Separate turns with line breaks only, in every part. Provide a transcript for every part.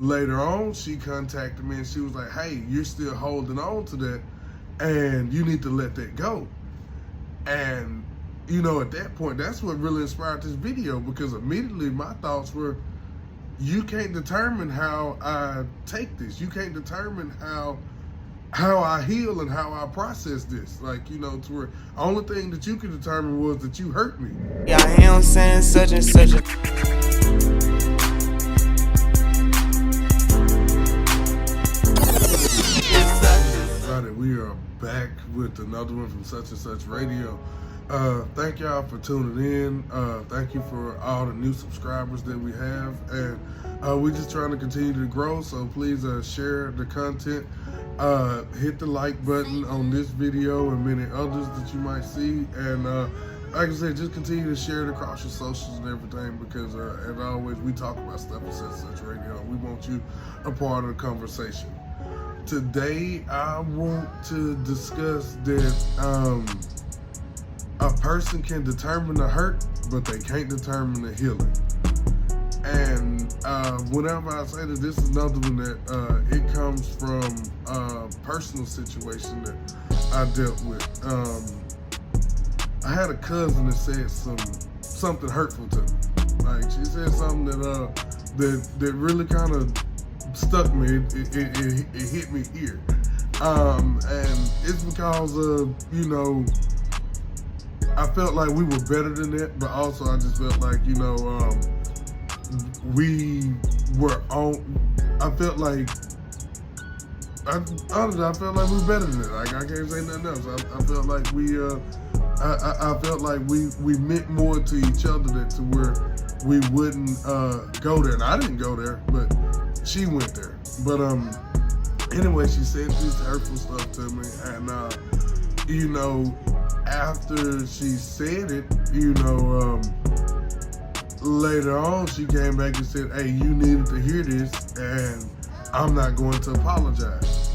Later on, she contacted me and she was like, hey, you're still holding on to that and you need to let that go. And, at that point, that's what really inspired this video, because immediately my thoughts were, you can't determine how I take this. You can't determine how I heal and how I process this. Like, to where the only thing that you could determine was that you hurt me.
Yeah, I am saying such and such a...
We are back with another one from Such and Such Radio. Thank y'all for tuning in. Thank you for all the new subscribers that we have, and we're just trying to continue to grow, so please share the content. Hit the like button on this video and many others that you might see, and like I said, just continue to share it across your socials and everything, because as always, we talk about stuff at Such and Such Radio. We want you a part of the conversation. Today, I want to discuss that a person can determine the hurt, but they can't determine the healing. And whenever I say that, this is another one that it comes from a personal situation that I dealt with. I had a cousin that said something hurtful to me. Like, she said something that really kind of stuck me. It hit me here, and it's because of I felt like we were better than that, but also I just felt like we were on. I felt like honestly, I felt like we were better than that. Like, I can't say nothing else. I felt like I felt like we meant more to each other than to where we wouldn't go there. And I didn't go there, but she went there. But anyway, she said this hurtful stuff to me, and after she said it, later on she came back and said, hey, you needed to hear this, and I'm not going to apologize.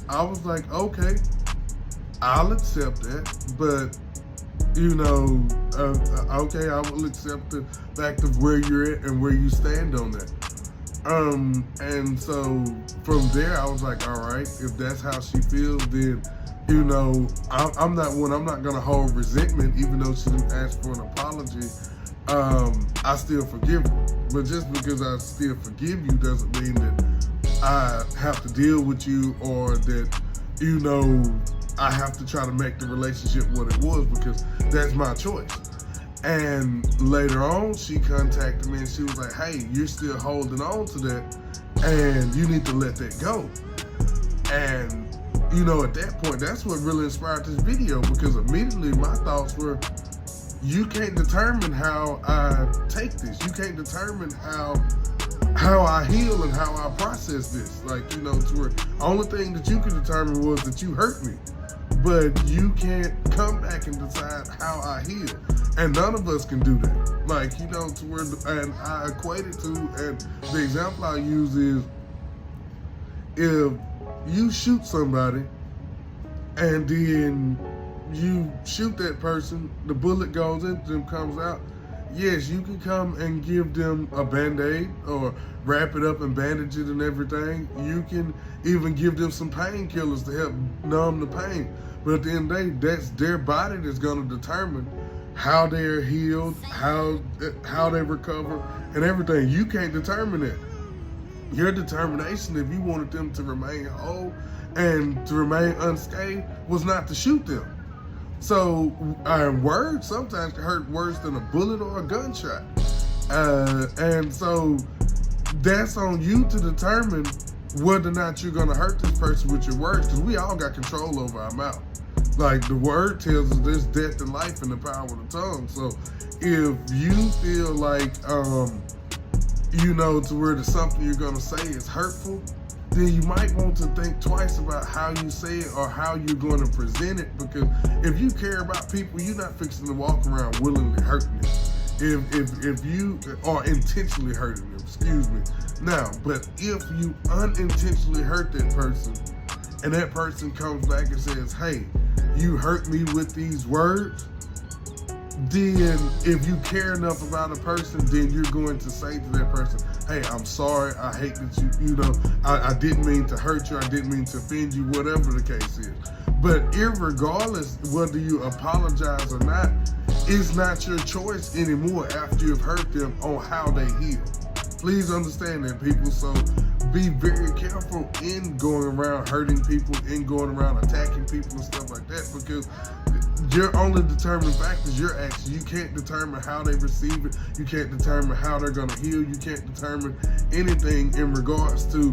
I was like, okay, I'll accept that, but okay, I will accept the fact of where you're at and where you stand on that. And so from there, I was like, all right, if that's how she feels, then, I'm not gonna hold resentment, even though she didn't ask for an apology. I still forgive her. But just because I still forgive you doesn't mean that I have to deal with you, or that, I have to try to make the relationship what it was, because that's my choice. And later on, she contacted me and she was like, hey, you're still holding on to that and you need to let that go. And, at that point, that's what really inspired this video, because immediately my thoughts were, you can't determine how I take this. You can't determine how I heal and how I process this. Like, to where the only thing that you could determine was that you hurt me. But you can't come back and decide how I heal. And none of us can do that. Like, to where, and I equate it to, and the example I use is, if you shoot somebody and then you shoot that person, the bullet goes into them, comes out, yes, you can come and give them a Band-Aid or wrap it up and bandage it and everything. You can even give them some painkillers to help numb the pain. But at the end of the day, that's their body that's going to determine how they're healed, how they recover, and everything. You can't determine it. Your determination, if you wanted them to remain whole and to remain unscathed, was not to shoot them. So words sometimes can hurt worse than a bullet or a gunshot. And so that's on you to determine whether or not you're going to hurt this person with your words, because we all got control over our mouth. Like, the word tells us there's death and life in the power of the tongue. So if you feel like, to where there's something you're going to say is hurtful, then you might want to think twice about how you say it or how you're going to present it, because if you care about people, you're not fixing to walk around willingly hurting them. If you are intentionally hurting them, excuse me. Now, but if you unintentionally hurt that person, and that person comes back and says, hey, you hurt me with these words, then if you care enough about a person, then you're going to say to that person, hey, I'm sorry, I hate that you know, I didn't mean to hurt you, I didn't mean to offend you, whatever the case is. But irregardless whether you apologize or not, it's not your choice anymore after you've hurt them on how they heal. Please understand that, people. So be very careful in going around hurting people, in going around attacking people and stuff like that, because your only determining factor is your action. You can't determine how they receive it. You can't determine how they're going to heal. You can't determine anything in regards to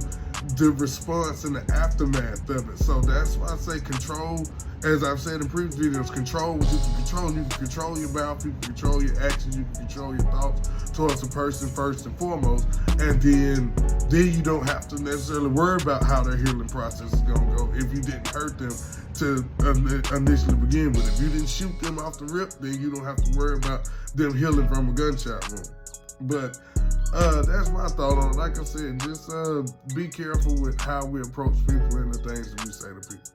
the response and the aftermath of it. So that's why I say control. As I've said in previous videos, control what you can control. You can control your mouth, you can control your actions, you can control your thoughts towards a person first and foremost. And then you don't have to necessarily worry about how their healing process is going to go if you didn't hurt them to initially begin with. If you didn't shoot them off the rip, then you don't have to worry about them healing from a gunshot wound. But that's my thought on it. Like I said, just be careful with how we approach people and the things that we say to people.